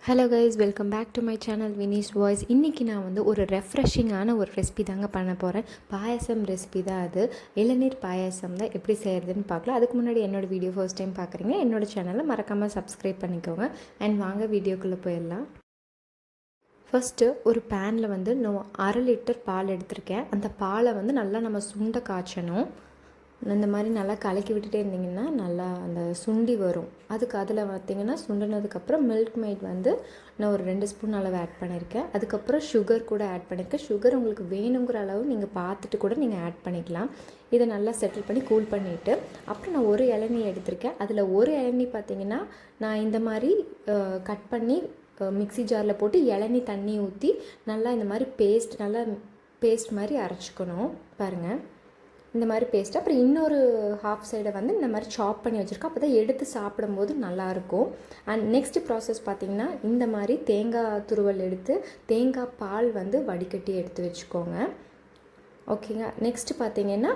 Hello guys, welcome back to my channel Vini's voice. இன்றைக்கி நான் வந்து ஒரு ரெஃப்ரெஷிங்கான ஒரு ரெசிபி தாங்க பண்ண போகிறேன். பாயசம் ரெசிபி தான் அது. இளநீர் பாயசம் தான் எப்படி செய்கிறதுன்னு பார்க்கலாம். அதுக்கு முன்னாடி என்னோடய வீடியோ ஃபர்ஸ்ட் டைம் பார்க்குறீங்க, என்னோடய சேனலை மறக்காமல் சப்ஸ்கிரைப் பண்ணிக்கோங்க. அண்ட் வாங்க வீடியோக்குள்ளே போயிடலாம். ஃபஸ்ட்டு ஒரு பேனில் வந்து நான் 1/2 லிட்டர் பால் எடுத்திருக்கேன். அந்த பாலை வந்து நல்லா நம்ம சுண்ட காய்ச்சணும். இந்த மாதிரி நல்லா கலக்கி விட்டுட்டே இருந்திங்கன்னா நல்லா அந்த சுண்டி வரும். அதுக்கு அதில் பார்த்திங்கன்னா சுண்டினதுக்கப்புறம் மில்க் மெய்ட் வந்து நான் ஒரு 2 ஸ்பூன் அளவு ஆட் பண்ணியிருக்கேன். அதுக்கப்புறம் சுகர் கூட ஆட் பண்ணியிருக்கேன். சுகர் உங்களுக்கு வேணுங்கிற அளவு நீங்கள் பார்த்துட்டு கூட நீங்கள் ஆட் பண்ணிக்கலாம். இதை நல்லா செட்டில் பண்ணி கூல் பண்ணிவிட்டு அப்புறம் நான் ஒரு இளநீ எடுத்திருக்கேன். அதில் ஒரு இளநீ பார்த்திங்கன்னா நான் இந்த மாதிரி கட் பண்ணி மிக்ஸி ஜாரில் போட்டு இளநீ தண்ணி ஊற்றி நல்லா இந்த மாதிரி பேஸ்ட் மாதிரி அரைச்சிக்கணும். பாருங்கள், இந்த மாதிரி பேஸ்ட்டு. அப்புறம் இன்னொரு ஹாஃப் சைடை வந்து இந்த மாதிரி சாப் பண்ணி வச்சுருக்கோம். அப்போ தான் எடுத்து சாப்பிடும்போது நல்லாயிருக்கும். அண்ட் நெக்ஸ்ட் ப்ராசஸ் பார்த்திங்கன்னா இந்த மாதிரி தேங்காய் துருவல் எடுத்து தேங்காய் பால் வந்து வடிகட்டி எடுத்து வச்சுக்கோங்க. ஓகேங்க. நெக்ஸ்ட்டு பார்த்திங்கன்னா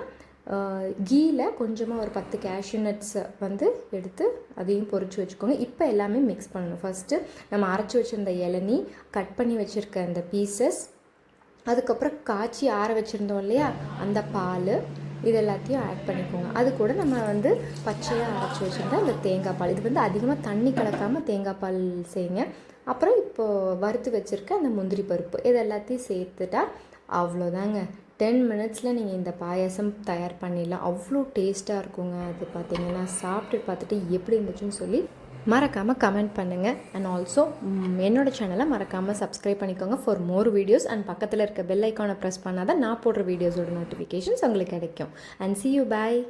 கீயில் கொஞ்சமாக ஒரு 10 கேஷ்யூ நட்ஸை வந்து எடுத்து அதையும் பொரித்து வச்சுக்கோங்க. இப்போ எல்லாமே மிக்ஸ் பண்ணணும். ஃபஸ்ட்டு நம்ம அரைச்சி வச்சுருந்த இளநீ, கட் பண்ணி வச்சுருக்க அந்த பீசஸ், அதுக்கப்புறம் காய்ச்சி ஆற வச்சுருந்தோம் இல்லையா அந்த பால், இது எல்லாத்தையும் ஆட் பண்ணிக்கோங்க. அது கூட நம்ம வந்து பச்சையாக அரைச்சி வச்சுருந்தா அந்த தேங்காய் பால், இது வந்து அதிகமாக தண்ணி கலக்காமல் தேங்காய் பால் செய்யுங்க. அப்புறம் இப்போது வறுத்து வச்சுருக்க அந்த முந்திரி பருப்பு, இது எல்லாத்தையும் சேர்த்துட்டா அவ்வளோதாங்க. 10 மினிட்ஸில் நீங்கள் இந்த பாயாசம் தயார் பண்ணிடலாம். அவ்வளோ டேஸ்ட்டாக இருக்குங்க. அது பார்த்திங்கன்னா சாப்பிட்டு பார்த்துட்டு எப்படி இருந்துச்சுன்னு சொல்லி மறக்காமல் கமெண்ட் பண்ணுங்கள். அண்ட் ஆல்சோ என்னோடய சேனலை மறக்காமல் சப்ஸ்கிரைப் பண்ணிக்கோங்க ஃபார் மோர் வீடியோஸ். அண்ட் பக்கத்தில் இருக்க பெல் ஐக்கானை ப்ரெஸ் பண்ணால் தான் நான் போடுற வீடியோஸோட நோட்டிஃபிகேஷன்ஸ் உங்களுக்கு கிடைக்கும். And see you, bye.